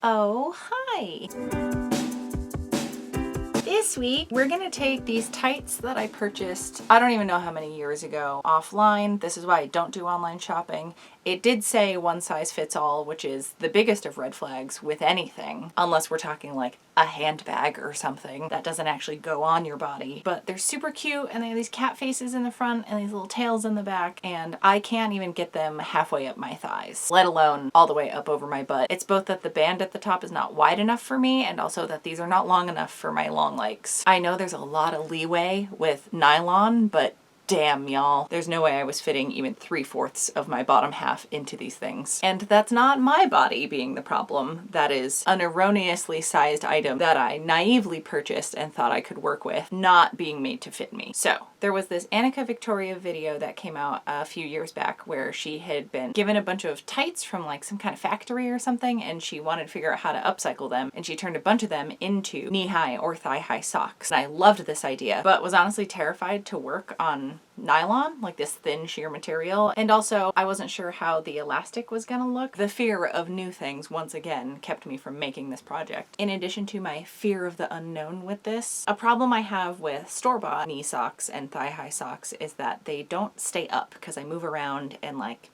Oh, hi! This week, we're gonna take these tights that I purchased, I don't even know how many years ago, offline. This is why I don't do online shopping. It did say one size fits all, which is the biggest of red flags with anything, unless we're talking like a handbag or something that doesn't actually go on your body. But they're super cute, and they have these cat faces in the front and these little tails in the back, and I can't even get them halfway up my thighs, let alone all the way up over my butt. It's both that the band at the top is not wide enough for me, and also that these are not long enough for my long legs. I know there's a lot of leeway with nylon, but damn, y'all. There's no way I was fitting even 3/4 of my bottom half into these things. And that's not my body being the problem. That is an erroneously sized item that I naively purchased and thought I could work with, not being made to fit me. So there was this Annika Victoria video that came out a few years back where she had been given a bunch of tights from like some kind of factory or something, and she wanted to figure out how to upcycle them, and she turned a bunch of them into knee-high or thigh-high socks. And I loved this idea, but was honestly terrified to work on nylon, like this thin sheer material, and also I wasn't sure how the elastic was gonna look. The fear of new things once again kept me from making this project. In addition to my fear of the unknown with this, a problem I have with store-bought knee socks and thigh-high socks is that they don't stay up because I move around, and like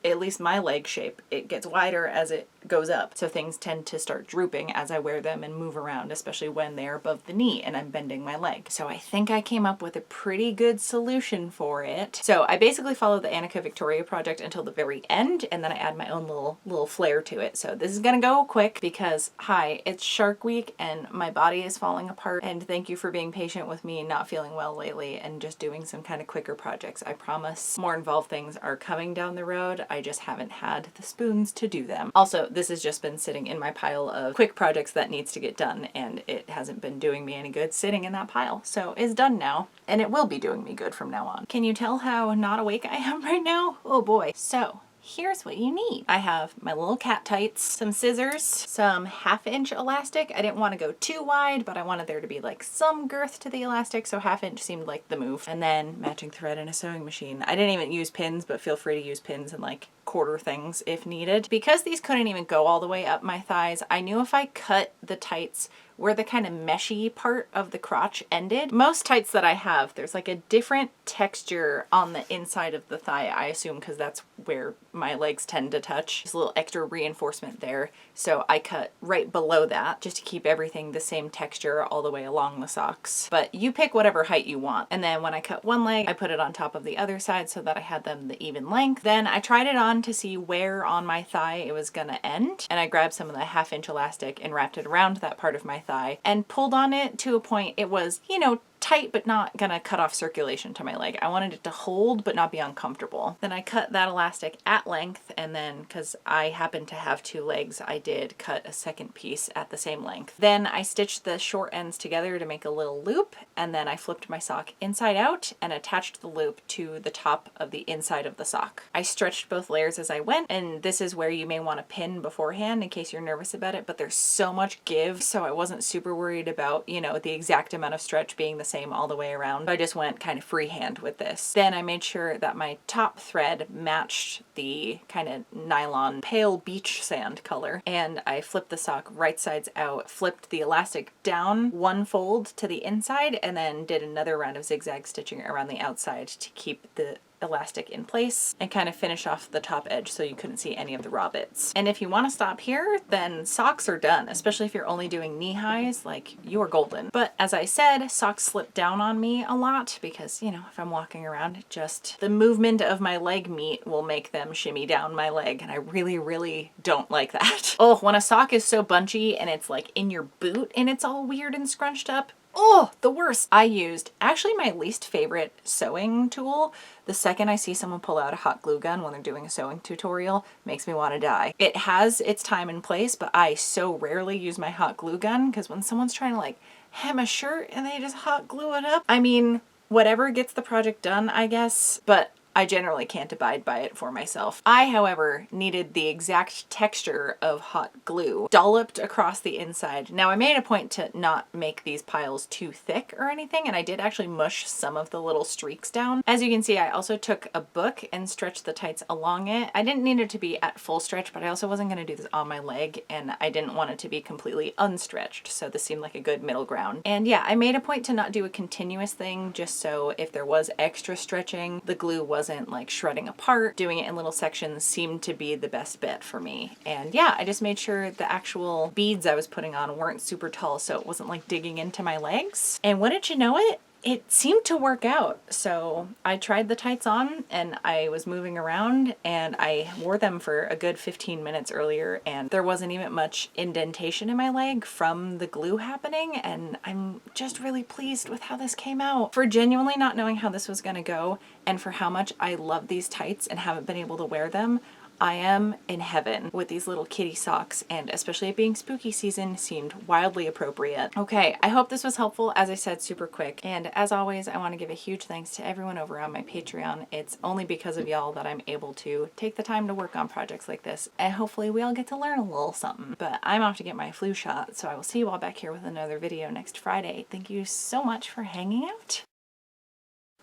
at least my leg shape, it gets wider as it goes up. So things tend to start drooping as I wear them and move around, especially when they're above the knee and I'm bending my leg. So I think I came up with a pretty good solution for it. So I basically follow the Annika Victoria project until the very end, and then I add my own little flair to it. So this is gonna go quick because, hi, it's Shark Week and my body is falling apart, and thank you for being patient with me not feeling well lately and just doing some kind of quicker projects. I promise more involved things are coming down the road. I just haven't had the spoons to do them. Also, this has just been sitting in my pile of quick projects that needs to get done, and it hasn't been doing me any good sitting in that pile. So it's done now, and it will be doing me good from now on. Can you tell how not awake I am right now? Oh boy. So here's what you need. I have my little cat tights, some scissors, some 1/2-inch elastic. I didn't want to go too wide, but I wanted there to be like some girth to the elastic, so 1/2-inch seemed like the move. And then matching thread and a sewing machine. I didn't even use pins, but feel free to use pins and like quarter things if needed. Because these couldn't even go all the way up my thighs, I knew if I cut the tights where the kind of meshy part of the crotch ended. Most tights that I have, there's like a different texture on the inside of the thigh, I assume because that's where my legs tend to touch. There's a little extra reinforcement there. So I cut right below that just to keep everything the same texture all the way along the socks. But you pick whatever height you want. And then when I cut one leg, I put it on top of the other side so that I had them the even length. Then I tried it on to see where on my thigh it was gonna end. And I grabbed some of the 1/2-inch elastic and wrapped it around that part of my thigh and pulled on it to a point it was, you know, tight but not gonna cut off circulation to my leg. I wanted it to hold but not be uncomfortable. Then I cut that elastic at length, and then because I happen to have 2 legs, I did cut a second piece at the same length. Then I stitched the short ends together to make a little loop, and then I flipped my sock inside out and attached the loop to the top of the inside of the sock. I stretched both layers as I went, and this is where you may want to pin beforehand in case you're nervous about it, but there's so much give, so I wasn't super worried about, you know, the exact amount of stretch being the same all the way around. I just went kind of freehand with this. Then I made sure that my top thread matched the kind of nylon pale beach sand color, and I flipped the sock right sides out, flipped the elastic down 1 fold to the inside, and then did another round of zigzag stitching around the outside to keep the elastic in place and kind of finish off the top edge so you couldn't see any of the raw bits. And if you want to stop here, then socks are done, especially if you're only doing knee highs, like you are golden. But as I said, socks slip down on me a lot because, you know, if I'm walking around, just the movement of my leg meat will make them shimmy down my leg, and I really don't like that. Oh, when a sock is so bunchy and it's like in your boot and it's all weird and scrunched up, oh, the worst. I used actually my least favorite sewing tool. The second I see someone pull out a hot glue gun when they're doing a sewing tutorial, makes me want to die. It has its time and place, but I so rarely use my hot glue gun because when someone's trying to like hem a shirt and they just hot glue it up, I mean, whatever gets the project done, I guess, but I generally can't abide by it for myself. I, however, needed the exact texture of hot glue dolloped across the inside. Now I made a point to not make these piles too thick or anything, and I did actually mush some of the little streaks down. As you can see, I also took a book and stretched the tights along it. I didn't need it to be at full stretch, but I also wasn't going to do this on my leg, and I didn't want it to be completely unstretched, so this seemed like a good middle ground. And yeah, I made a point to not do a continuous thing, just so if there was extra stretching, the glue wasn't like shredding apart. Doing it in little sections seemed to be the best bet for me. And yeah, I just made sure the actual beads I was putting on weren't super tall, so it wasn't like digging into my legs. And wouldn't you know it, it seemed to work out. So I tried the tights on and I was moving around, and I wore them for a good 15 minutes earlier, and there wasn't even much indentation in my leg from the glue happening, and I'm just really pleased with how this came out. For genuinely not knowing how this was gonna go, and for how much I love these tights and haven't been able to wear them, I am in heaven with these little kitty socks, and especially it being spooky season seemed wildly appropriate. Okay, I hope this was helpful. As I said, super quick. And as always, I want to give a huge thanks to everyone over on my Patreon. It's only because of y'all that I'm able to take the time to work on projects like this, and hopefully we all get to learn a little something. But I'm off to get my flu shot, so I will see you all back here with another video next Friday. Thank you so much for hanging out.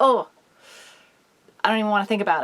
Oh, I don't even want to think about it.